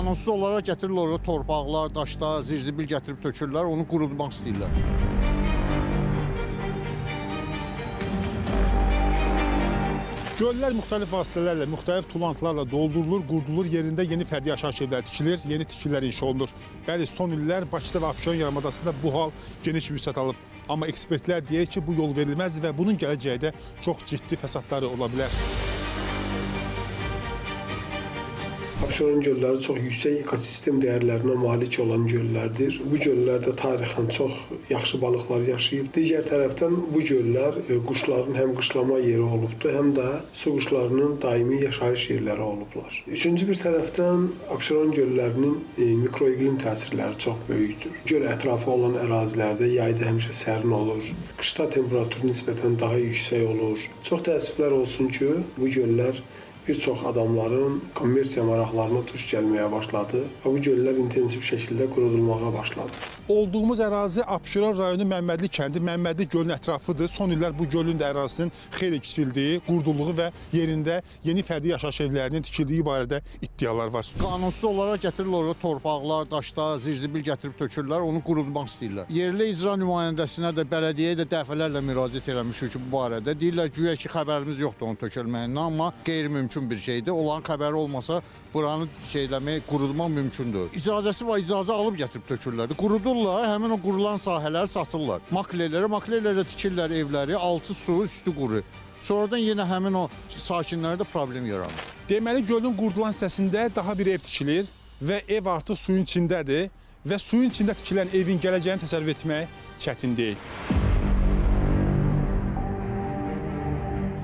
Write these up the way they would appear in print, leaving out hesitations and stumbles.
Qanunsuz olaraq gətirirlər oraya torpaqlar, daşlar, zirzibil gətirib tökürlər, onu qurutmaq istəyirlər. Göllər müxtəlif vasitələrlə, müxtəlif tullantılarla doldurulur, qurdulur, yerində yeni fərdi yaşayış evləri tikilir, yeni tikililər inşa olunur. Bəli, son illər Bakıda və Abşeron yarımadasında bu hal geniş vüsət alıb. Amma ekspertlər deyir ki, bu yol verilməzdir və bunun gələcəkdə çox ciddi fəsadları ola bilər. Abşeron gölləri çox yüksək ekosistem dəyərlərinə malik olan göllərdir. Bu göllərdə tarixən çox yaxşı balıqlar yaşayıb. Digər tərəfdən bu göllər quşların həm qışlama yeri olubdur, həm də su quşlarının daimi yaşayış yerləri olublar. Üçüncü bir tərəfdən Abşeron göllərinin mikroiqlim təsirləri çox böyükdür. Göl ətrafı olan ərazilərdə yayda həmişə sərin olur, qışda temperatur nisbətən daha yüksək olur. Çox təəssüflər olsun ki, bu göllər bir çox adamların kommersiya maraqlarına tuş gəlməyə başladı və bu göllər intensiv şəkildə qurudulmağa başladı. Olduğumuz ərazi Abşeron rayonu Məmmədli kəndi, Məmmədli gölün ətrafıdır. Son illər bu gölün də ərazisinin xeyli kiçildiyi, qurduluğu və yerində yeni fərdi yaşayış evlərinin tikildiyi barədə iddialar var. Qanunsuz olaraq gətirirlər oraya torpaqlar, daşlar, zirzibil gətirib tökürlər, onu qurutmaq istəyirlər. Yerli icra nümayəndəsinə də, bələdiyyəyə də dəfələrlə müraciət eləmişik bu barədə. Deyirlər güya ki, xəbərimiz yoxdur onun tökülməyindən, amma qeyri-mümkün bir şeydir. Onların xəbəri olmasa buranı qurutmaq mümkündür. İcazəsi var, icazə alıb gətirib tökürlər. Qurudurlar, həmin o qurulan sahələri satırlar. Maklerlərə tikirlər evləri, altı su, üstü quru. Sonradan yenə həmin o sakinlərdə problem yaranır. Deməli, gölün qurudulan hissəsində daha bir ev tikilir və ev artıq suyun içindədir və suyun içində tikilən evin gələcəyini təsəvvür etmək çətin deyil.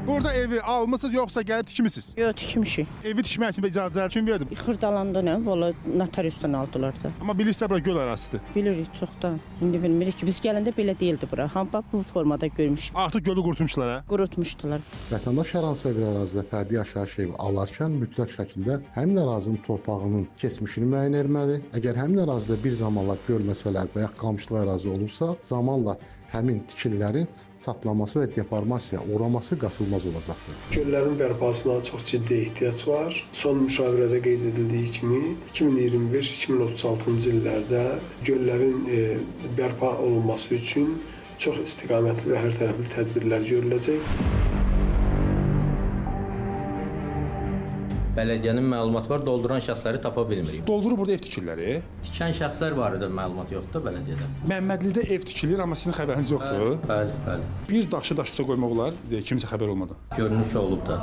Burada evi almısınız yoxsa gəlib tikmisiniz? Yox, tikmişik. Evi tikmək üçün icazə kim verdi? Xırdalanda nə? Valla notariusdan aldılar da. Amma bilirsiniz bura göl arasıdır. Bilirik çoxdan. İndi bilmirik ki, biz gələndə belə deyildi bura. Hamı bu formada görmüşük. Artıq gölü qurutmuşlar hə? Qurutmuşdular. Vətəndaş hər hansısa bir ərazidə fərdi yaşayış evi alarkən mütləq şəkildə həmin ərazinin torpağının keçmişini müəyyən etməli. Əgər həmin ərazidə bir zamanlar göl məsələləri və ya qamışlı ərazi olubsa, zamanla həmin tikililərin satılması və deformasiya uğraması qaçılmaz olacaqdır. Göllərin bərpasına çox ciddi ehtiyac var. Son müşavirədə qeyd edildiyi kimi 2025-2036-cı illərdə göllərin bərpa olunması üçün çox istiqamətli və hərtərəfli tədbirlər görüləcək. Bələdiyyənin məlumatı var, dolduran şəxsləri tapa bilmirik. Doldurur burada ev tikirləri. Tikən şəxslər barədə məlumat yoxdur bələdiyyədə. Məmmədlidə ev tikilir, amma sizin xəbəriniz yoxdur. Bəli, bəli. Bir daşı daş üstə qoymaq olar, kimsə xəbər olmadan. Görünüş olub da.